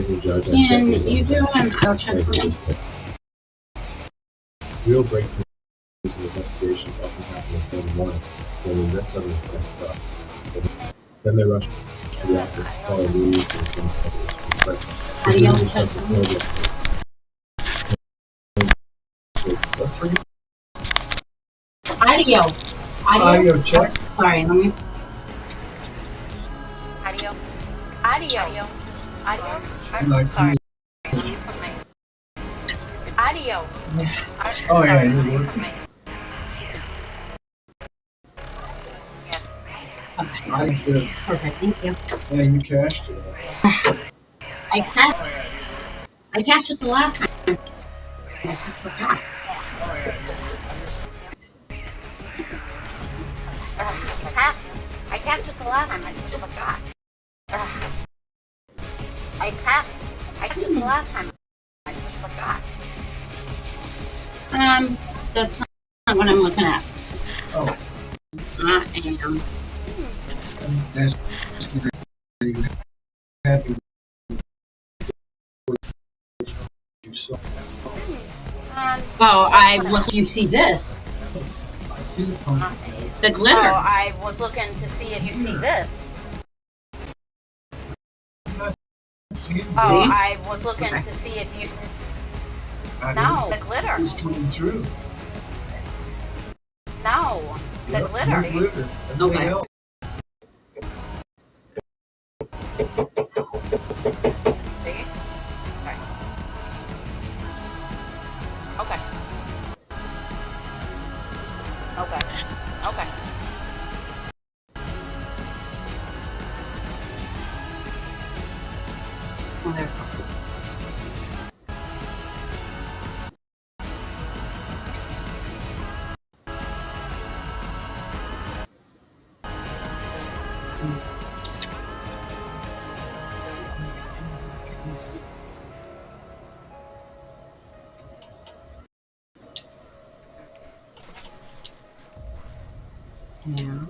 amazing judge. Can you do an I'll check for me? Real breakthroughs in investigations often happen until the morning, when the investigating starts. Then they rush to the office, follow leads, and send photos. But this isn't something totally. What for you? Audio. Audio check. Oh, sorry, let me. Audio. Sorry. Audio. Oh yeah, you're working. Yes. Okay. Audio's good. Perfect, thank you. Yeah, you cashed it. I cashed it the last time. I just forgot. I cast it the last time. I just forgot. I cast it the last time. I just forgot. That's not what I'm looking at. Oh. I am. That's happy. You saw. Oh, I was. You see this? I see the pumpkin. The glitter. Oh, I was looking to see if you see this. Oh, I was looking to see if you. No, the glitter. It's coming through. No, the Yep, glitter. no glitter. Everything Okay. else. See? Okay. Okay. Okay. Oh, there we go. Yeah.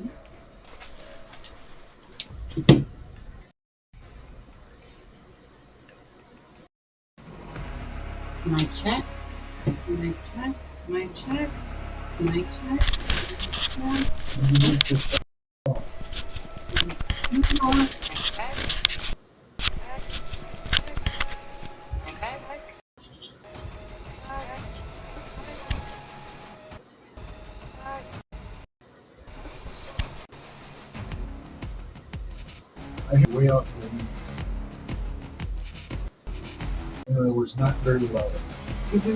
Mic check. Mic check. Mic check. Mic check. I hear way out there. In other words, not very loud. Mm-hmm.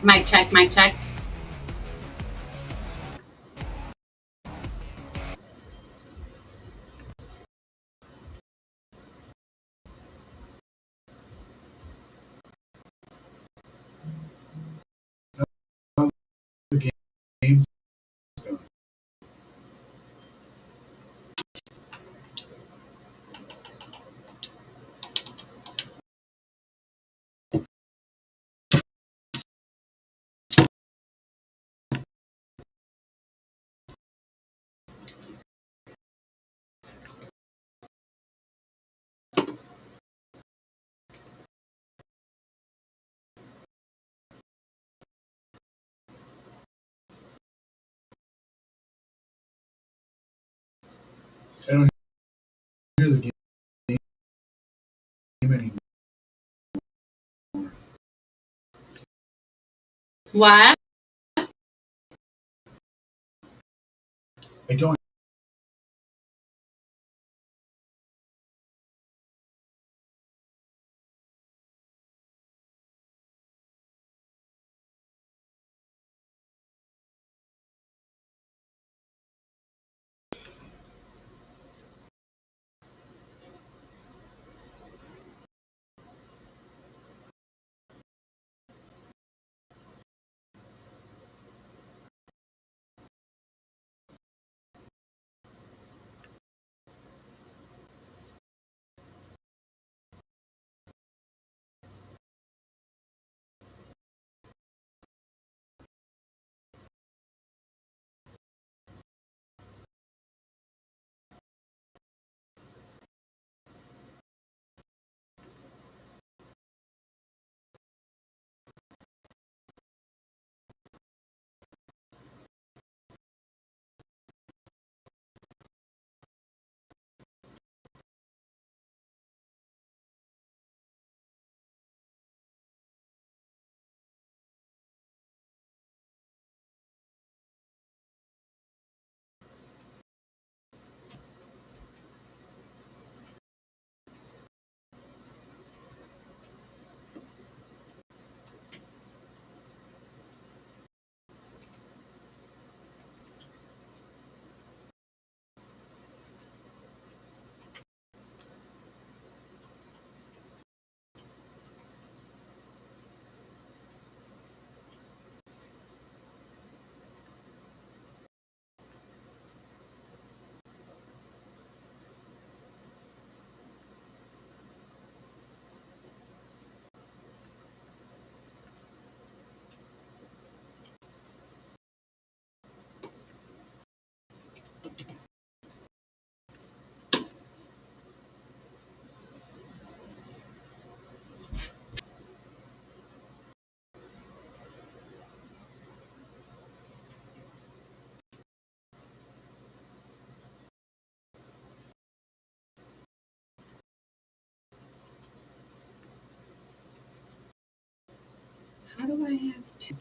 Mic check. Mic check. The game's going. I don't hear the game anymore. What? I don't How do I have two?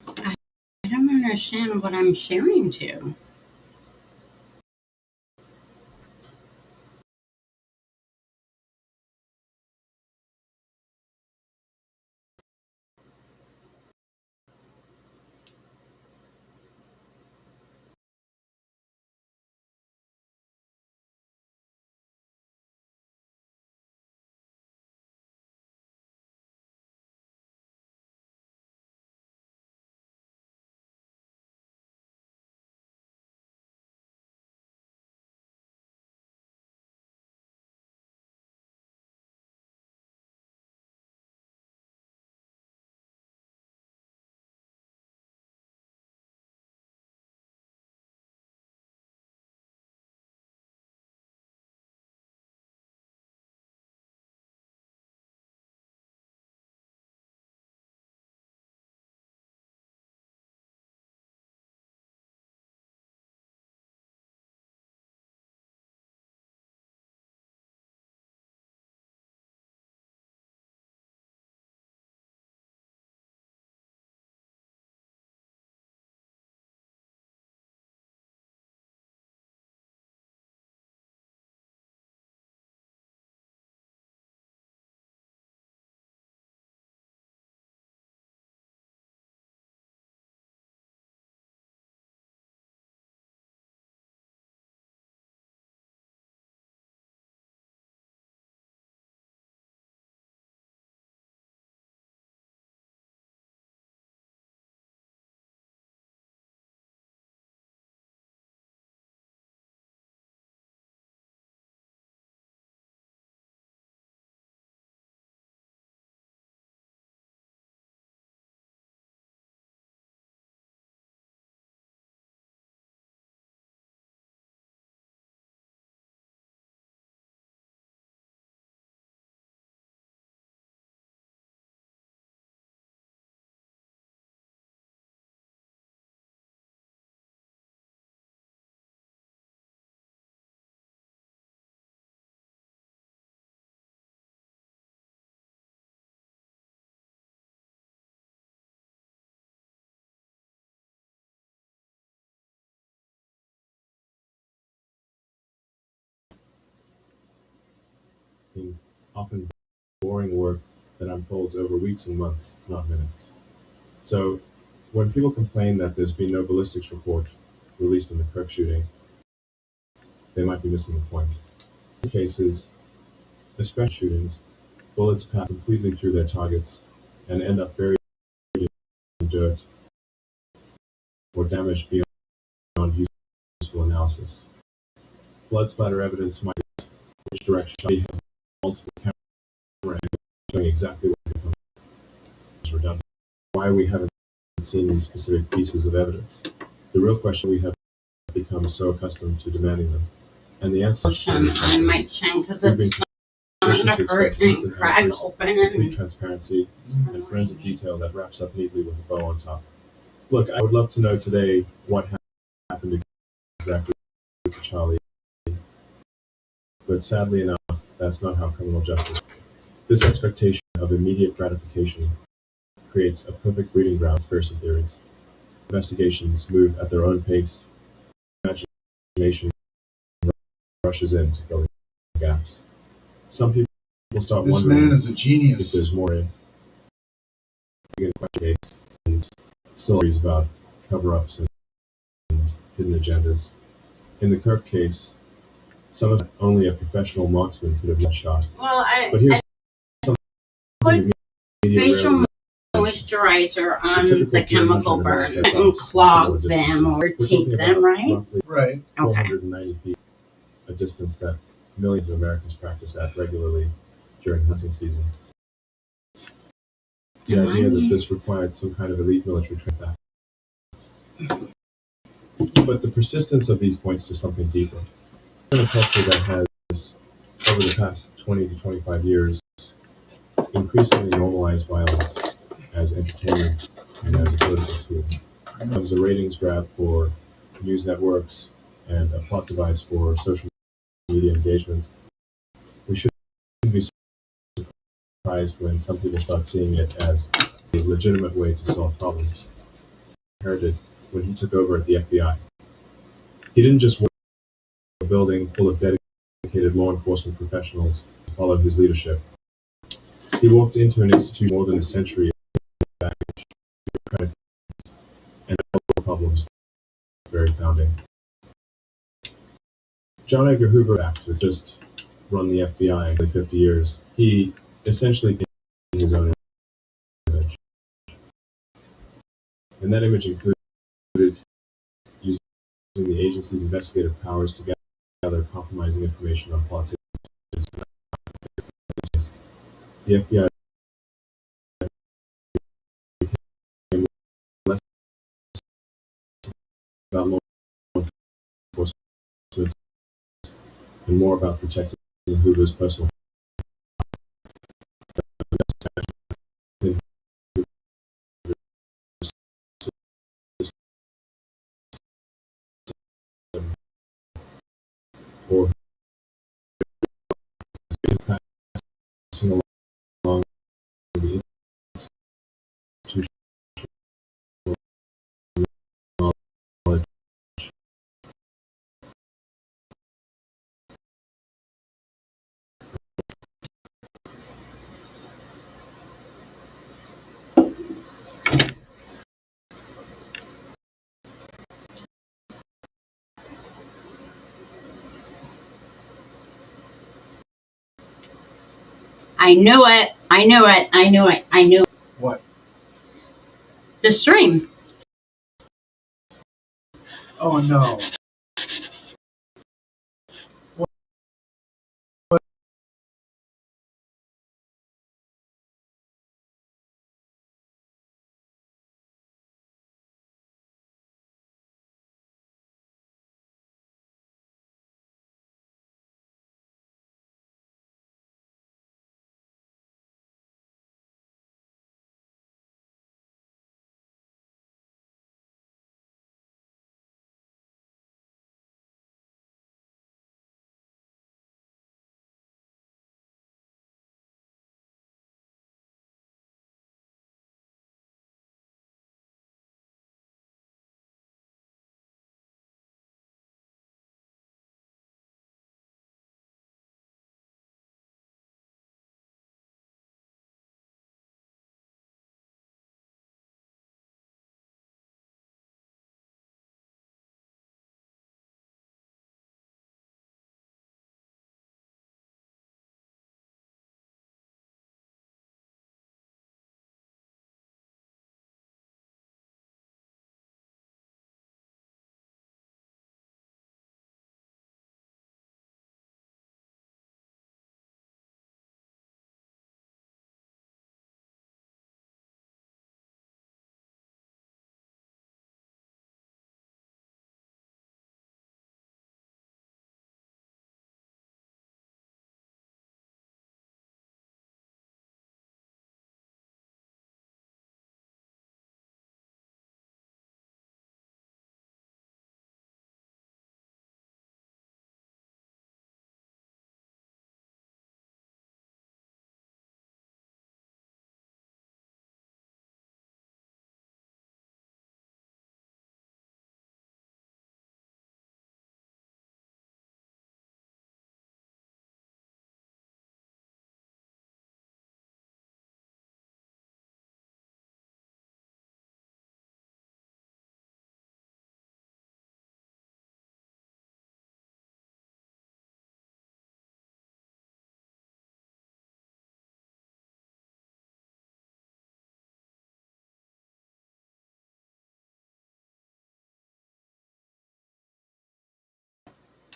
I don't understand what I'm sharing to. Often boring work that unfolds over weeks and months, not minutes. So, when people complain that there's been no ballistics report released in the Kirk shooting, they might be missing the point. In cases, especially shootings, bullets pass completely through their targets and end up buried in dirt or damaged beyond useful analysis. Blood splatter evidence might which direction we have multiple camera angles showing exactly what is redundant. Why we haven't seen these specific pieces of evidence. The real question we have become so accustomed to demanding them. And the answer is On my chin because it's not going to hurt and crack open. Complete transparency and forensic detail that wraps up neatly with a bow on top. Look, I would love to know today what happened exactly with Charlie, but sadly enough, that's not how criminal justice. This expectation of immediate gratification creates a perfect breeding ground for conspiracy theories. Investigations move at their own pace. Imagination rushes in to fill in gaps. Some people start This wondering man is a if genius. there's more in in question case and stories about cover-ups and hidden agendas. In the Kirk case, some of it only a professional marksman could have been shot. Well, But here's something put the media facial rarely mentions. moisturizer The on typical the chemical deer burn hunter in America and crosses clog similar them distances. or We're tape talking them, about right? roughly Right. Okay. 490 feet, a distance that millions of Americans practice at regularly during hunting season. The idea that this required some kind of elite military training. But the persistence of these points to something deeper. In a culture that has, over the past 20 to 25 years, increasingly normalized violence as entertainment and as a political tool. It becomes a ratings grab for news networks and a plot device for social media engagement. We shouldn't be surprised when some people start seeing it as a legitimate way to solve problems. Inherited when he took over at the FBI. He didn't just work in a building full of dedicated law enforcement professionals to follow his leadership. He walked into an institution more than a century of baggage, bureaucratic, and problems at the very founding. John Edgar Hoover to just run the FBI for 50 years. He essentially painted his own image. And that image included using the agency's investigative powers to gather compromising information on politicians. The FBI became less about law enforcement and more about protecting Hoover's personal or passing along the institutional knowledge. I knew it. I knew it. I knew it. I knew it. What? The stream. Oh no.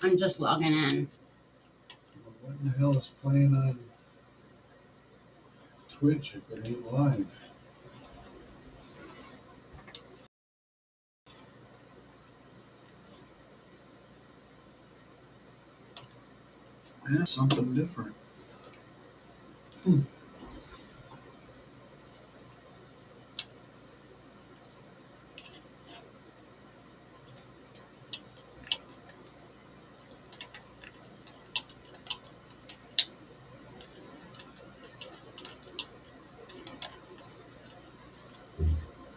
I'm just logging in. What in the hell is playing on Twitch if it ain't live? Yeah, something different.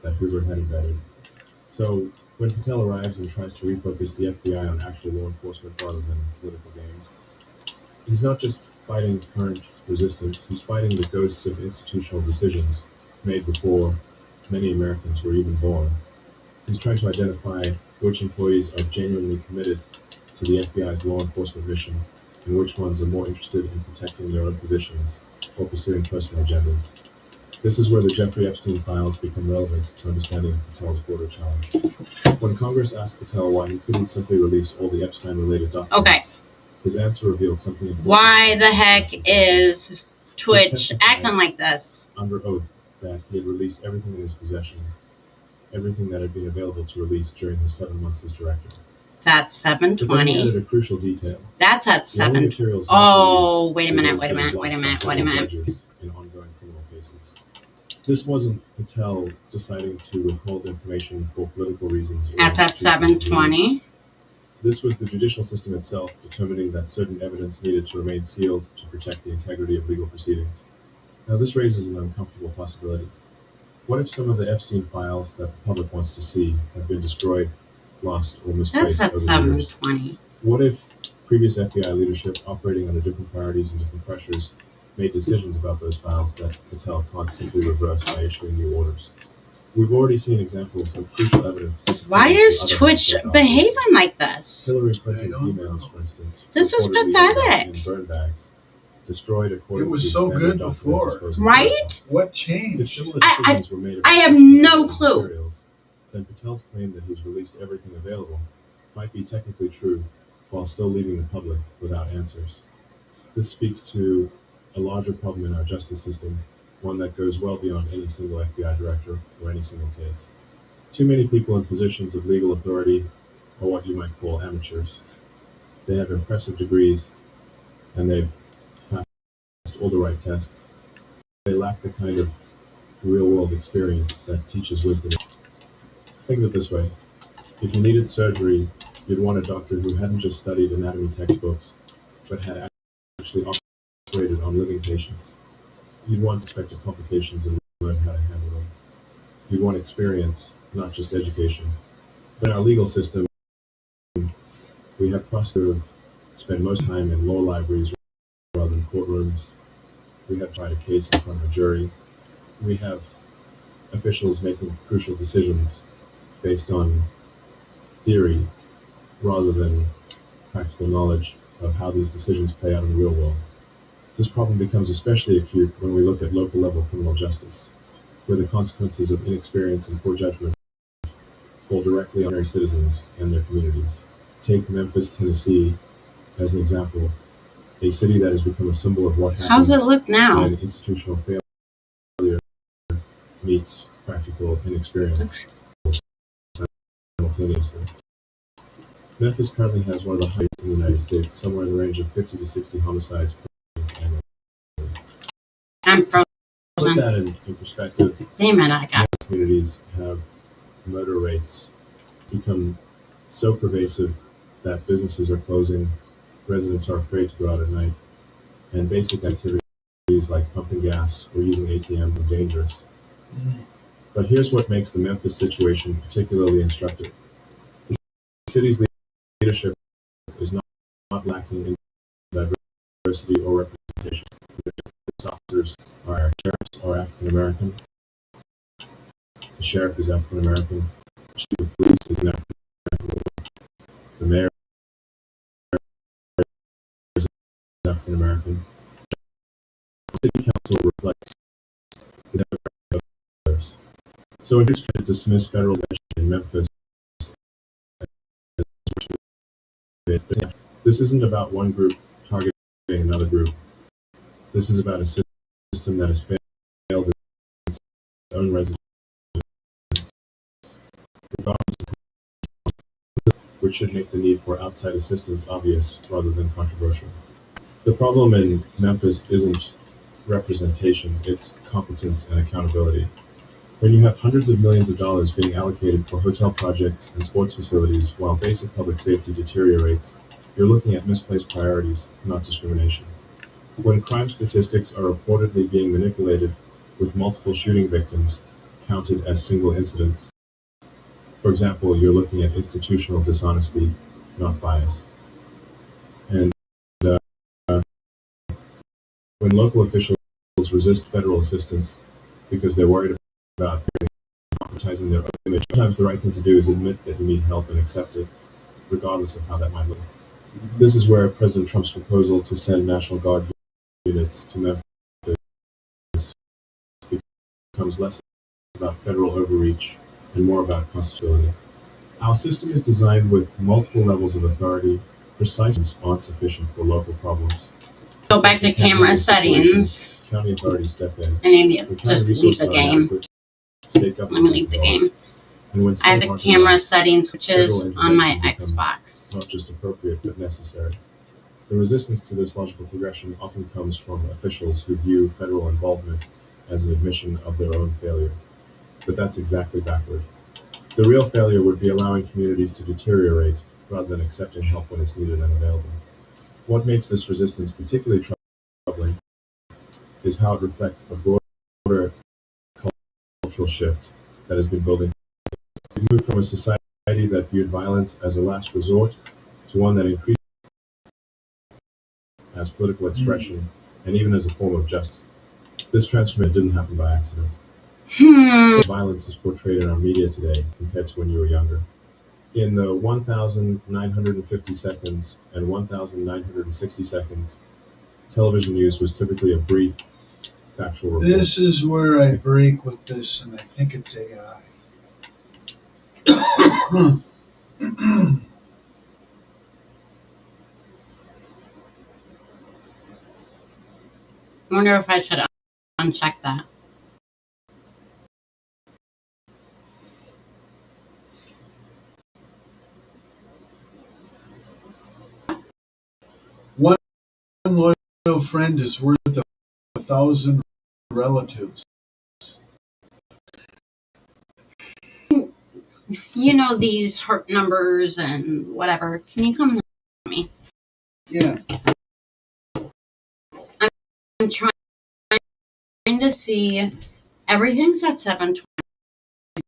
That Hoover had invented. So, when Patel arrives and tries to refocus the FBI on actual law enforcement rather than political games, he's not just fighting current resistance, he's fighting the ghosts of institutional decisions made before many Americans were even born. He's trying to identify which employees are genuinely committed to the FBI's law enforcement mission and which ones are more interested in protecting their own positions or pursuing personal agendas. This is where the Jeffrey Epstein files become relevant to understanding Patel's border challenge. When Congress asked Patel why he couldn't simply release all the Epstein-related documents, his answer revealed something important. Why the heck is Twitch acting like this? Under oath that he had released everything in his possession, everything that had been available to release during his 7 months as director. That's at 7:20. But then he added a crucial detail. That's at 7. Oh, wait a minute. In ongoing criminal cases. This wasn't Patel deciding to withhold information for political reasons. That's at 7:20. This was the judicial system itself determining that certain evidence needed to remain sealed to protect the integrity of legal proceedings. Now, this raises an uncomfortable possibility. What if some of the Epstein files that the public wants to see have been destroyed, lost, or misplaced That's at over the years? 7:20. What if previous FBI leadership, operating under different priorities and different pressures, made decisions about those files that Patel can't simply reverse by issuing new orders? We've already seen examples of crucial evidence. Why is Twitch behaving like this? Hillary Clinton's emails, for instance. This is pathetic. In burn bags, destroyed according It was to so standard good document before. disposal Right? protocols. What If changed? similar decisions were made about I have specific no clue. materials, then Patel's claim that he's released everything available might be technically true while still leaving the public without answers. This speaks to a larger problem in our justice system, one that goes well beyond any single FBI director or any single case. Too many people in positions of legal authority are what you might call amateurs. They have impressive degrees, and they've passed all the right tests. They lack the kind of real-world experience that teaches wisdom. Think of it this way. If you needed surgery, you'd want a doctor who hadn't just studied anatomy textbooks, but had actually operated on living patients. You'd want suspected complications and learn how to handle them. You'd want experience, not just education. In our legal system, we have prosecutors who spend most time in law libraries rather than courtrooms. We have tried a case in front of a jury. We have officials making crucial decisions based on theory rather than practical knowledge of how these decisions play out in the real world. This problem becomes especially acute when we look at local level criminal justice, where the consequences of inexperience and poor judgment fall directly on ordinary citizens and their communities. Take Memphis, Tennessee, as an example, a city that has become a symbol of what happens How's it look now? when institutional failure meets practical inexperience simultaneously. Memphis currently has one of the highest in the United States, somewhere in the range of 50 to 60 homicides per annually. I'm Put frozen. that in perspective, Damn it, I got most communities have murder rates become so pervasive that businesses are closing, residents are afraid to go out at night, and basic activities like pumping gas or using ATMs are dangerous. But here's what makes the Memphis situation particularly instructive. The city's leadership is not lacking in diversity or representation. Police officers are sheriffs are African American. The sheriff is African American. The chief of police is an African American. The mayor is African American. The city council reflects the demographic of others. So it is trying to dismiss federal legislation in Memphis. This isn't about one group targeting another group. This is about a system that has failed its own residents, regardless of which should make the need for outside assistance obvious rather than controversial. The problem in Memphis isn't representation, it's competence and accountability. When you have hundreds of millions of dollars being allocated for hotel projects and sports facilities while basic public safety deteriorates, you're looking at misplaced priorities, not discrimination. When crime statistics are reportedly being manipulated with multiple shooting victims counted as single incidents, for example, you're looking at institutional dishonesty, not bias. And when local officials resist federal assistance because they're worried about advertising their own image, sometimes the right thing to do is admit that you need help and accept it, regardless of how that might look. This is where President Trump's proposal to send National Guard units to Memphis becomes less about federal overreach and more about constitutionality. Our system is designed with multiple levels of authority, precise response sufficient for local problems. Go back to camera settings. County authorities step in. I need to When county just leave resources the are game. inadequate, state Let me governments leave the involved. game. And when I have state the market camera laws, settings switches federal on my intervention becomes Xbox. not just appropriate but necessary. The resistance to this logical progression often comes from officials who view federal involvement as an admission of their own failure. But that's exactly backward. The real failure would be allowing communities to deteriorate rather than accepting help when it's needed and available. What makes this resistance particularly troubling is how it reflects a broader cultural shift that has been building. We moved from a society that viewed violence as a last resort to one that increased as political expression and even as a form of justice. This transformation didn't happen by accident. Violence is portrayed in our media today compared to when you were younger. In the 1,950 seconds and 1,960 seconds, television news was typically a brief, factual report. This is where I break with this, and I think it's AI. I wonder if I should uncheck that. One loyal friend is worth 1,000 relatives. You know these heart numbers and whatever. Can you come to me? Yeah. I'm trying to see. Everything's at 720.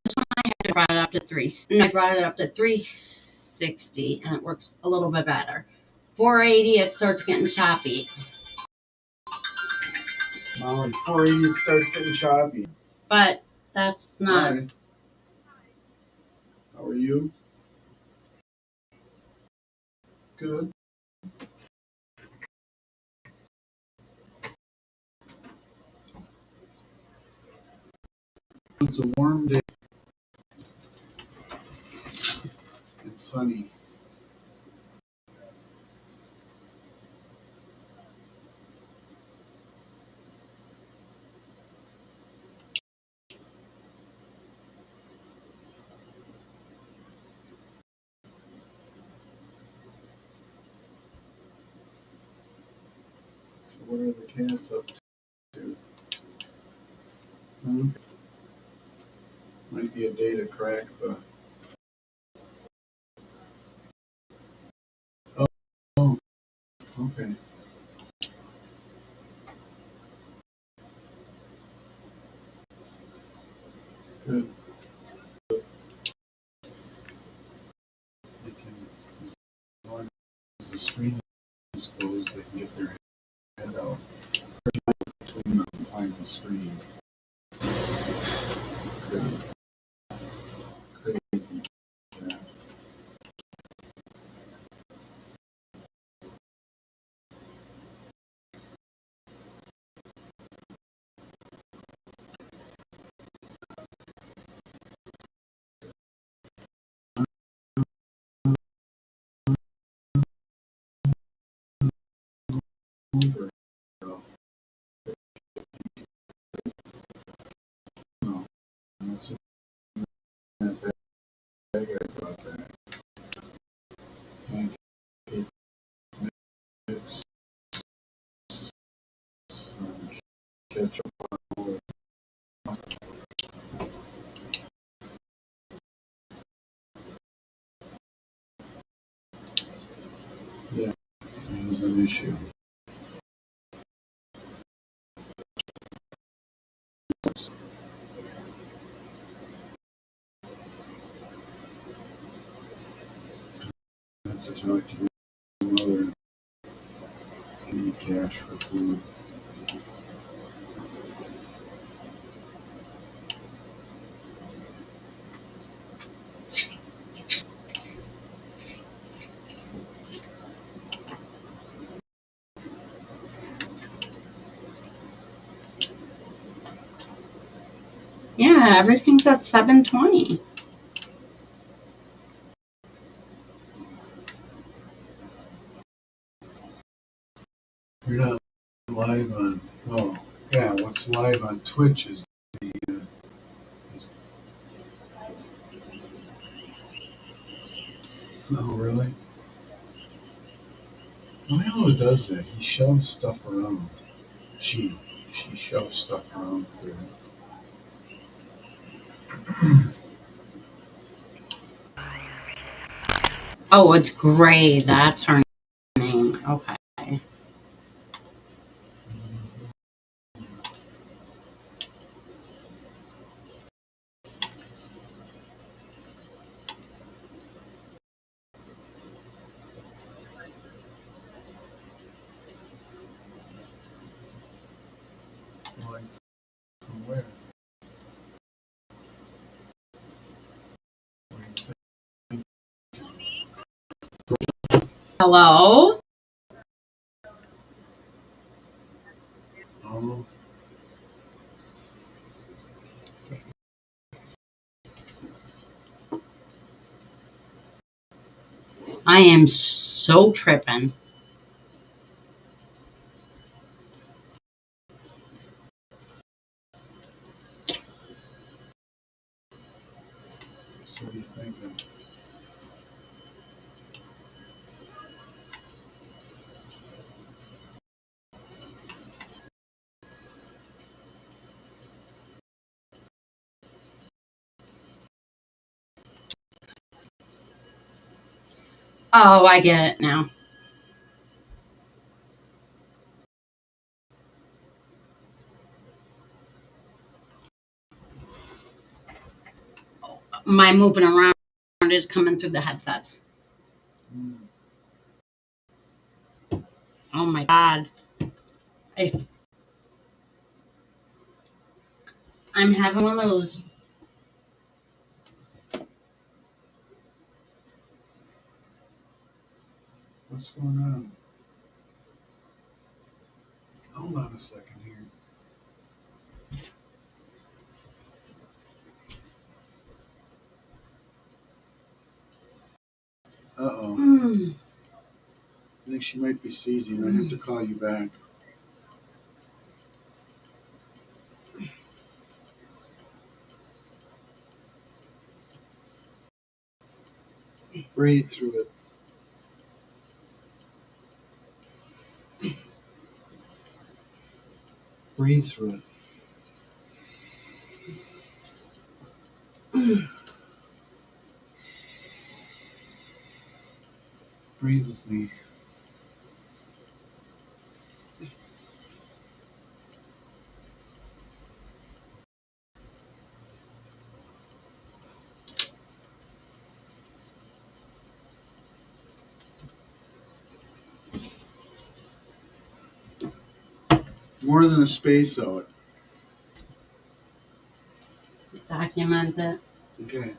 This one I brought it up to 3. No, I brought it up to 360, and it works a little bit better. 480, it starts getting choppy. Now at 480 it starts getting choppy. But that's not. Hi. How are you? Good. It's a warm day. It's sunny. So what are the cats up to? Okay. Might be a day to crack the. Oh, okay. Good. They can, as long as the screen is closed, they can get their head out between them and find the screen. Crazy cat. catch up on all the. Yeah, it was an issue. I have to talk to your mother if you need cash for food. Yeah, everything's at 7:20. You're not live on. Oh, yeah. What's live on Twitch is the. Is, oh, really? Milo does that. He shoves stuff around. She shoves stuff around there. Oh, it's Gray. That's her name. Okay. Like, from where? What do you think? Hello? Oh, I am so tripping. so what are you thinking? Oh, I get it now. My moving around is coming through the headsets. Mm. Oh my God. I'm having one of those. What's going on? Hold on a second here. Uh-oh. I think she might be seizing. I have to call you back. Breathe through it. Breathe through it. Breathe with me. More than a space out. Document it. Okay.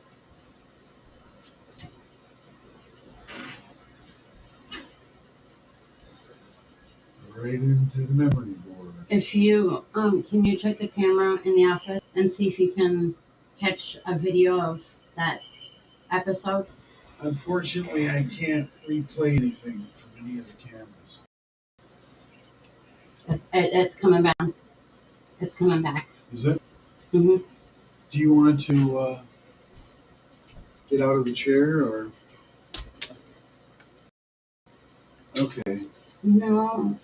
Right into the memory board. If you can you check the camera in the office and see if you can catch a video of that episode? Unfortunately, I can't replay anything from any of the cameras. It's coming back. It's coming back. Is it? Mhm. Do you want to get out of the chair or? Okay. No.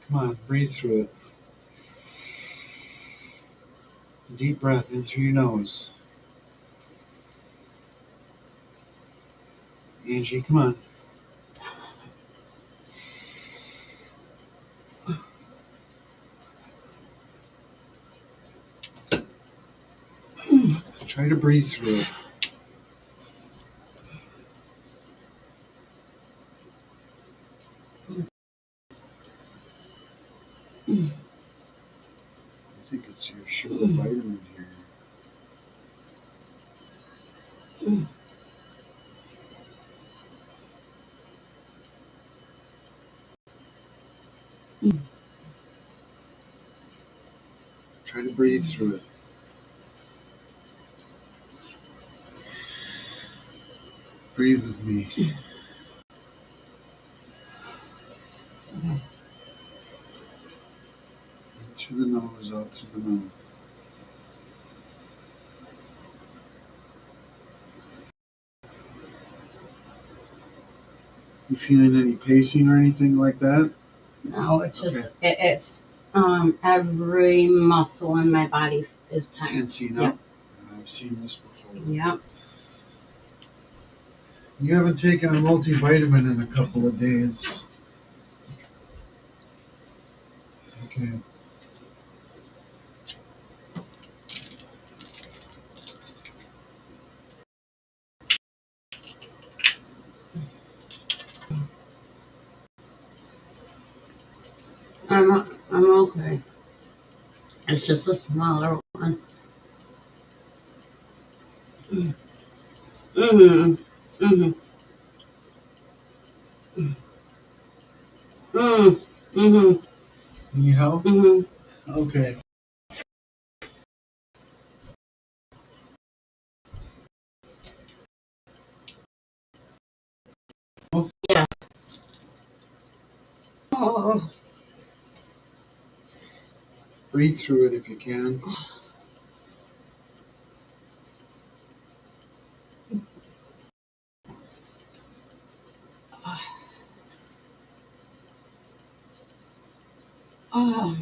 Come on, breathe through it. Deep breath in through your nose. Angie, come on. Try to breathe through it. I think it's your sugar vitamin here. Try to breathe through it. Breathe with me. In through the nose, out through the mouth. You feeling any pacing or anything like that? No, it's just it's every muscle in my body is tense. Tensing Yep. up. I've seen this before. Yep. You haven't taken a multivitamin in a couple of days. Okay. I'm okay. It's just a smaller one. Mm-hmm. Mm-hmm. Mm-hmm. Mm-hmm. Need help? Mm-hmm. Okay. Yeah. Oh. Breathe through it if you can. Oh.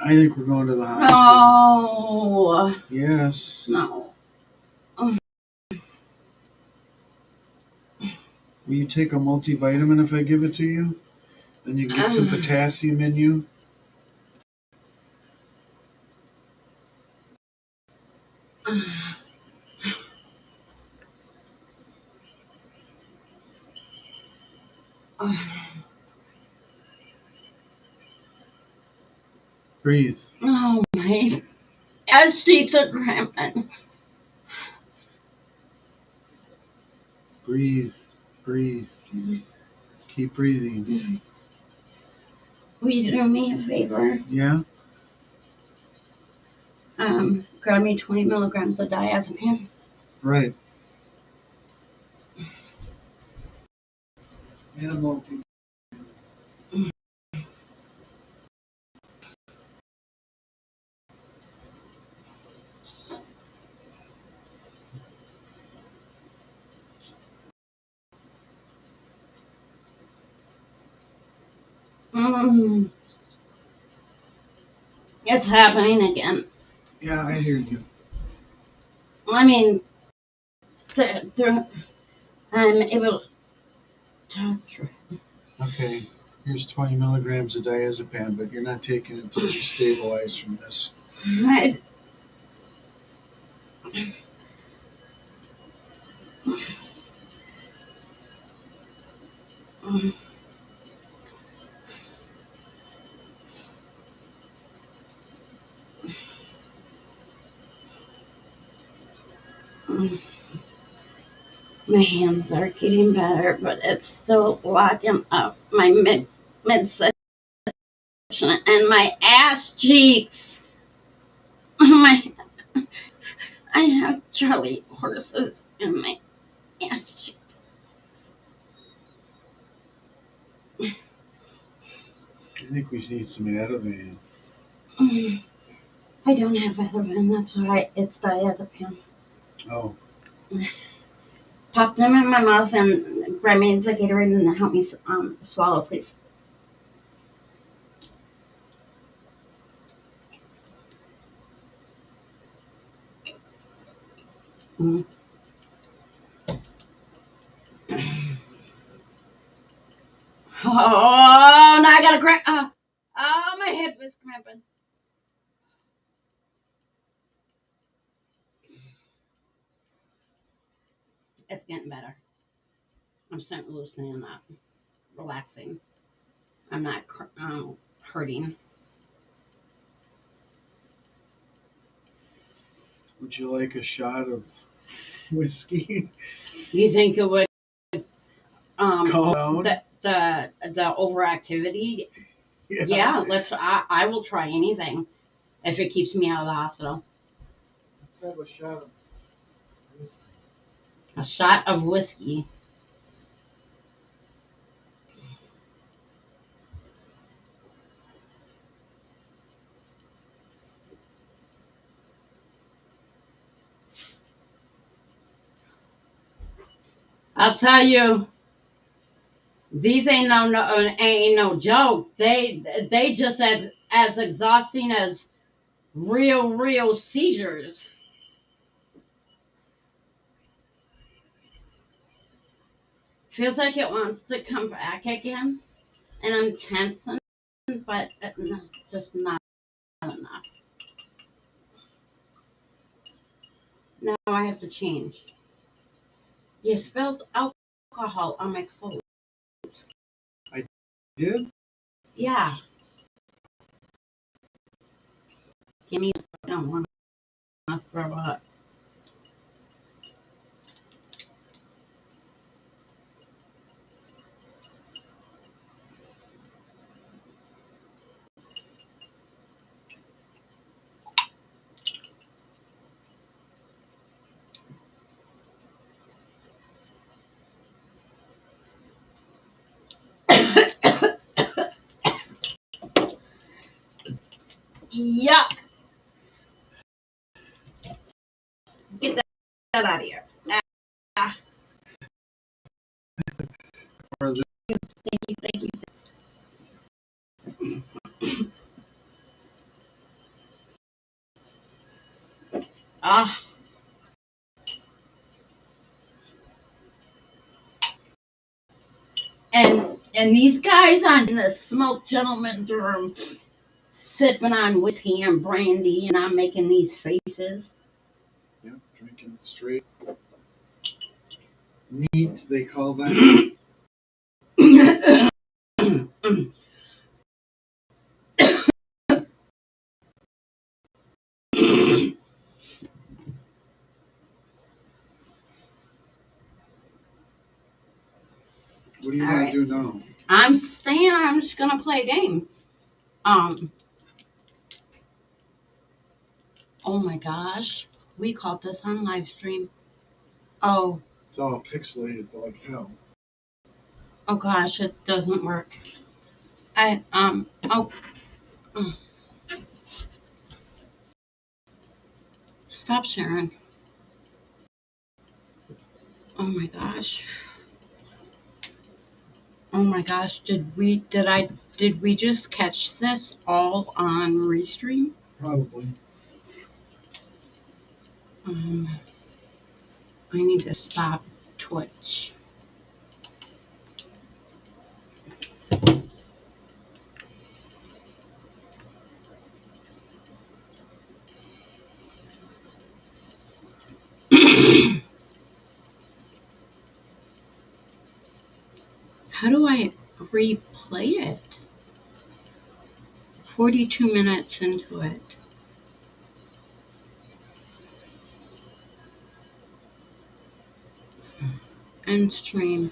I think we're going to the hospital. No. Yes. No. Will you take a multivitamin if I give it to you? Then you can get some potassium in you. Breathe. Oh my ass cheeks are cramping. Breathe. Breathe. Keep breathing. Will you do me a favor? Yeah? Grab me 20 milligrams of diazepam. Right. Animal. It's happening again. Yeah, I hear you. I mean, I'm able to talk through. Okay. Here's 20 milligrams of diazepam, but you're not taking it until you stabilize from this. My hands are getting better, but it's still locking up my midsection and my ass cheeks. I have Charlie horses in my ass cheeks. I think we need some Ativan. I don't have Ativan, that's why it's diazepam. Oh. Pop them in my mouth and grab me the Gatorade and help me swallow, please. Mm. Oh, now I got a cramp. Oh, my hip is cramping. It's getting better. I'm starting loosening up, relaxing. I'm not hurting. Would you like a shot of whiskey? You think it would Calm down? the overactivity? Yeah, I will try anything if it keeps me out of the hospital. Let's have a shot of whiskey. A shot of whiskey. I'll tell you, these ain't no joke. They just as exhausting as real seizures. Feels like it wants to come back again, and I'm tensing, but no, just not enough. Now I have to change. You spilled alcohol on my clothes. Did? Yeah. Give me. I don't want to throw up. Yuck. Get that out of here. Ah, Or the thank you. Ah. And these guys on the smoke gentleman's room sipping on whiskey and brandy, and I'm making these faces. yeah, drinking straight neat, they call that. What do you All want right. to do now? I'm staying. I'm just gonna play a game. Oh my gosh, we caught this on live stream. Oh It's all pixelated like hell. gosh, it doesn't work. Stop sharing. Oh my gosh. Oh my gosh, did we just catch this all on Restream? Probably. I need to stop Twitch. How do I replay it? 42 minutes into it. End stream.